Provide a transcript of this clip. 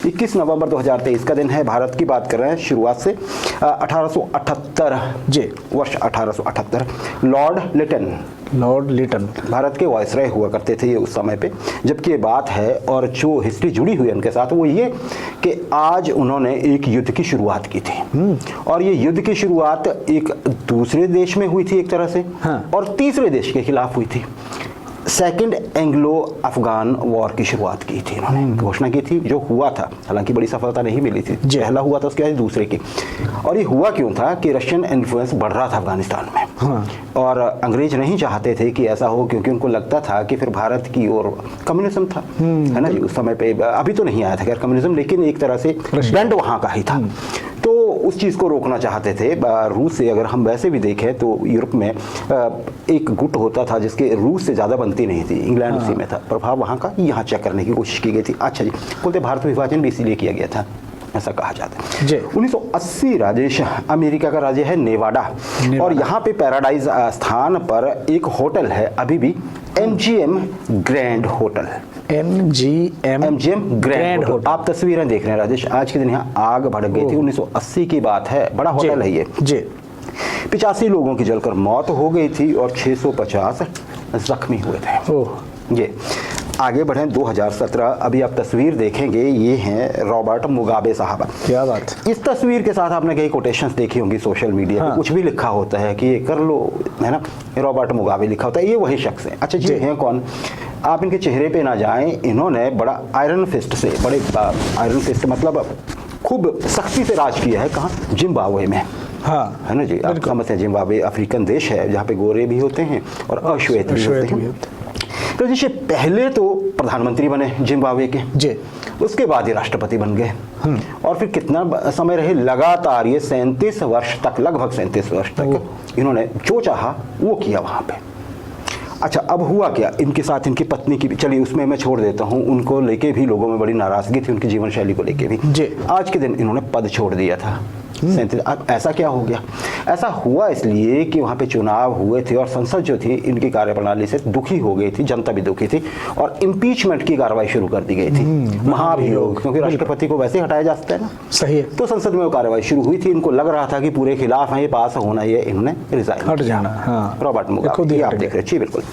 21 नवंबर 2023 का दिन है। भारत की बात कर रहे हैं शुरुआत से 1878 जी, वर्ष 1878। लॉर्ड लिटन भारत के वायसराय हुआ करते थे ये उस समय पे, जबकि ये बात है और जो हिस्ट्री जुड़ी हुई है उनके साथ वो ये कि आज उन्होंने एक युद्ध की शुरुआत की थी। और ये युद्ध की शुरुआत एक दूसरे देश में हुई थी एक तरह से, हाँ। और तीसरे देश के खिलाफ हुई थी। सेकंड एंग्लो अफगान वॉर की शुरुआत की थी इन्होंने, घोषणा की थी, जो हुआ था, हालांकि बड़ी सफलता नहीं मिली थी। पहला हुआ था, उसके बाद दूसरे की। और ये हुआ क्यों था कि रशियन इन्फ्लुएंस बढ़ रहा था अफगानिस्तान में, हाँ। और अंग्रेज नहीं चाहते थे कि ऐसा हो, क्योंकि उनको लगता था कि फिर भारत की ओर कम्युनिज्म था, है ना जी, उस समय पे। अभी तो नहीं आया था खैर कम्युनिज्म, लेकिन एक तरह से ट्रेंड वहाँ का ही था। तो उस चीज़ को रोकना चाहते थे रूस से। अगर हम वैसे भी देखें तो यूरोप में एक गुट होता था जिसके रूस से ज़्यादा बनती नहीं थी, इंग्लैंड उसी में था, प्रभाव वहाँ का यहाँ चेक करने की कोशिश की गई थी। अच्छा जी, बोलते भारत विभाजन भी इसीलिए किया गया था, ऐसा कहा जाता है जी। 1980 राजेश, अमेरिका का राज्य है नेवाडा, और यहाँ पे पैराडाइज स्थान पर एक होटल है अभी भी, MGM grand hotel. MGM grand hotel. आप तस्वीरें देख रहे हैं राजेश, आज के दिन यहाँ आग भड़क गई थी। 1980 की बात है, बड़ा होटल है ये जी। 85 लोगों की जलकर मौत हो गई थी और 650 जख्मी हुए थे। ये आगे बढ़े 2017, अभी आप तस्वीर देखेंगे, ये हैं रॉबर्ट मुगाबे साहब। क्या बात। इस तस्वीर के साथ आपने कई कोटेशंस देखी होंगी सोशल मीडिया पे, कुछ भी लिखा होता है कि ये कर लो, है ना, रॉबर्ट मुगाबे लिखा होता है, ये वही शख्स है। अच्छा जी, हैं कौन? आप इनके चेहरे पे ना जाएं, इन्होंने बड़ा आयरन फिस्ट से, बड़े आयरन फिस्ट मतलब खूब सख्ती से राज किया है। कहाँ? जिम्बाब्वे में, हाँ, है ना जी। आप समझते हैं जिम्बाब्वे अफ्रीकन देश है जहाँ पे गोरे भी होते हैं और अश्वेत भी होते हैं। तो जैसे पहले तो प्रधानमंत्री बने जिम्बाब्वे के जी, उसके बाद ही राष्ट्रपति बन गए, और फिर कितना समय रहे लगातार, ये 37 वर्ष तक, लगभग 37 वर्ष तक इन्होंने जो चाहा वो किया वहाँ पे। अच्छा, अब हुआ क्या इनके साथ? इनकी पत्नी की भी, चलिए उसमें मैं छोड़ देता हूँ, उनको लेके भी लोगों में बड़ी नाराजगी थी, उनकी जीवन शैली को लेके भी जी। आज के दिन इन्होंने पद छोड़ दिया था। अब ऐसा क्या हो गया? ऐसा हुआ इसलिए कि वहाँ पे चुनाव हुए थे और संसद जो थी इनकी कार्यप्रणाली से दुखी हो गई थी, जनता भी दुखी थी, और इम्पीचमेंट की कार्रवाई शुरू कर दी गई थी, महाभियोग, क्योंकि राष्ट्रपति को वैसे हटाया जा सकता है ना। सही है। तो संसद में वो कार्रवाई शुरू हुई थी, इनको लग रहा था कि पूरे खिलाफ है, ये पास होना, ये इन्होंने रिजाइन हट जाना। हाँ। रॉबर्ट मुगाबे, आप देख रहे हैं जी, बिल्कुल।